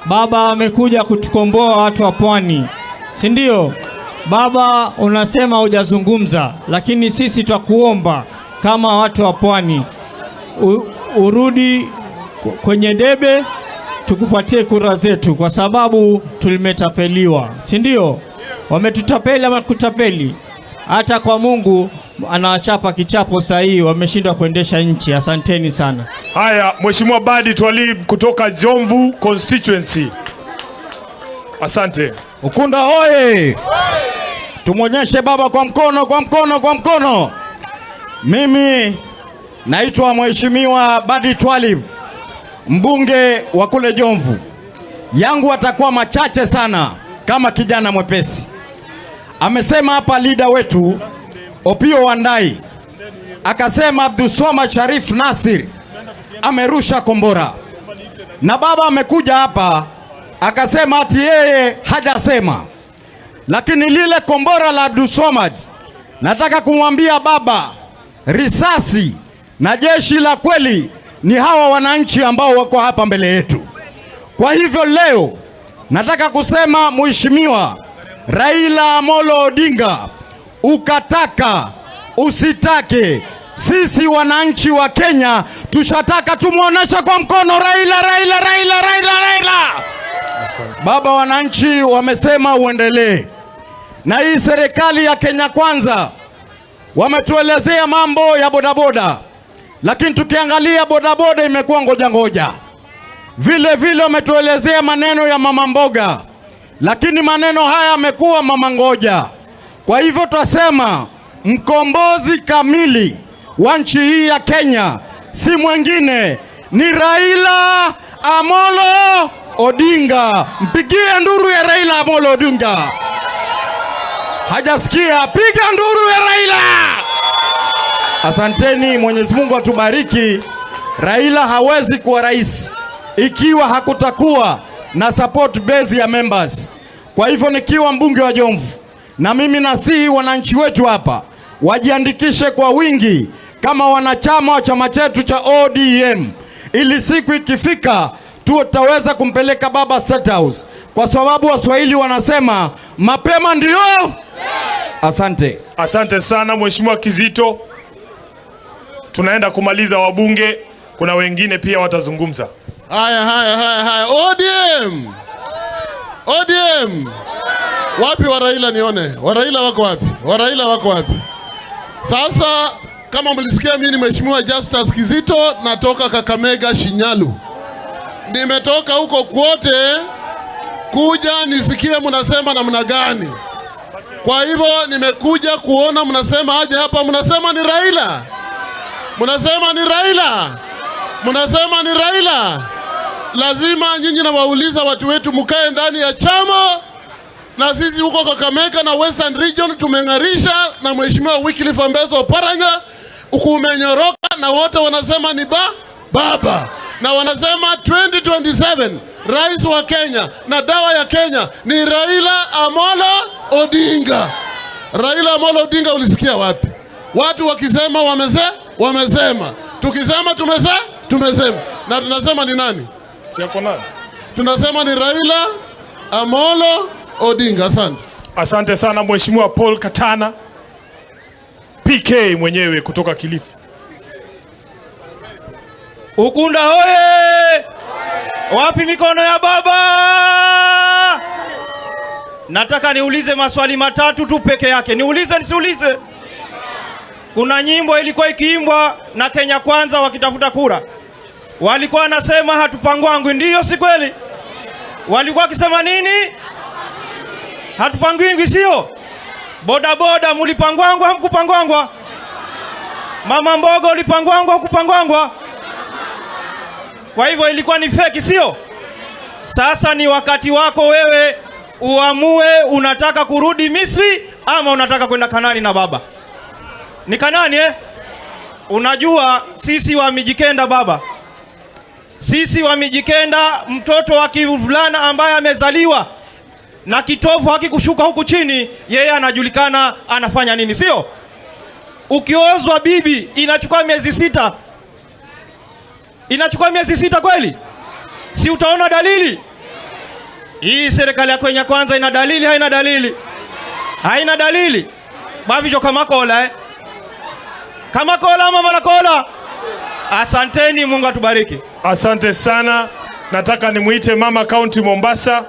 Baba amekuja kutukomboa watu wa pwani, si ndio? Baba, unasema hujazungumza, lakini sisi twakuomba kama watu wa pwani urudi kwenye debe tukupatie kura zetu, kwa sababu tulimetapeliwa, si ndio? Wametutapeli ama kutapeli? Hata kwa Mungu anawachapa kichapo sahihi, wameshindwa kuendesha nchi. Asanteni sana. Haya, Mheshimiwa Badi Twalib kutoka Jomvu constituency. Asante. Ukunda hoye! Tumonyeshe baba kwa mkono, kwa mkono, kwa mkono. Mimi naitwa Mheshimiwa Badi Twalib, mbunge wa kule Jomvu. Yangu atakuwa machache sana kama kijana mwepesi. Amesema hapa leader wetu Opio Wandai, akasema Abdulswamad Sharif Nasir amerusha kombora. Na baba amekuja hapa akasema ati yeye hajasema. Lakini lile kombora la Abdulswamad, nataka kumwambia baba, risasi na jeshi la kweli ni hawa wananchi ambao wako hapa mbele yetu. Kwa hivyo leo nataka kusema Mheshimiwa Raila Amolo Odinga, ukataka usitake, sisi wananchi wa Kenya tushataka tumuonesha kwa mkono Raila, Raila, Raila, Raila, Raila. Baba, wananchi wamesema uendelee. Na hii serikali ya Kenya Kwanza wametuelezea mambo ya bodaboda, lakini tukiangalia bodaboda imekuwa ngoja ngoja. Vile vile wametuelezea maneno ya mama mboga, lakini maneno haya yamekuwa mama ngoja. Kwa hivyo tutasema mkombozi kamili wa nchi hii ya Kenya si mwingine, ni Raila Amolo Odinga. Mpigie nduru ya Raila Amolo Odinga. Hajasikia? Piga nduru ya Raila. Asanteni, Mwenyezi Mungu atubariki. Raila hawezi kuwa rais ikiwa hakutakuwa na support base ya members. Kwa hivyo nikiwa mbunge wa Jomvu, na mimi nasihi wananchi wetu hapa wajiandikishe kwa wingi kama wanachama wa chama chetu cha ODM, ili siku ikifika tutaweza kumpeleka baba State House, kwa sababu Waswahili wanasema mapema ndio. Asante. Asante sana Mheshimiwa Kizito. Tunaenda kumaliza wabunge, kuna wengine pia watazungumza. Haya. ODM. Wapi wa Raila nione? Wa Raila wako wapi? Wa Raila wako wapi? Sasa kama mlisikia, mimi ni Mheshimiwa Justus Kizito, natoka Kakamega Shinyalu. Nimetoka huko kwote kuja nisikie mnasema namna gani. Kwa hivyo nimekuja kuona mnasema aje hapa, mnasema ni Raila. Mnasema ni Raila. Mnasema ni Raila. Lazima nyinyi na wauliza watu wetu mkae ndani ya chama, na sisi huko Kakamega na Western Region tumeng'arisha na Mheshimiwa Wycliffe Ambezo Oparanya ukumenyoroka, na wote wanasema ni baba, na wanasema 2027 rais wa Kenya na dawa ya Kenya ni Raila Amolo Odinga. Raila Amolo Odinga ulisikia wapi? Watu wakisema wamesema, tukisema tumesema, na tunasema ni nani? Siako nani? Tunasema ni Raila Amolo Odinga. Asante. Asante sana Mheshimiwa Paul Katana PK mwenyewe kutoka Kilifi. Ukunda hoye! Wapi mikono ya baba? Nataka niulize maswali matatu tu peke yake. Niulize nisiulize? Kuna nyimbo ilikuwa ikiimbwa na Kenya Kwanza wakitafuta kura. Walikuwa nasema hatupangwangu, ndiyo si kweli? Walikuwa kisema nini? Hatupangwingi, sio? Boda boda mulipangwangwa hamkupangwangwa? Mama mboga ulipangwangwa hukupangwangwa? Kwa hivyo ilikuwa ni feki, sio? Sasa ni wakati wako wewe uamue, unataka kurudi Misri ama unataka kwenda Kanani na baba. Ni Kanani Unajua sisi wa Mijikenda baba, sisi wa Mijikenda, mtoto wa kivulana ambaye amezaliwa na kitovu hakikushuka huku chini, yeye anajulikana anafanya nini, sio? Ukiozwa bibi inachukua miezi 6. Inachukua miezi 6 kweli? Si utaona dalili? Hii serikali ya Kenya Kwanza ina dalili, haina dalili? Haina dalili. Bavijo kama kola Kama kola mama na kola. Asanteni, Mungu atubariki. Asante sana. Nataka nimuite Mama County Mombasa.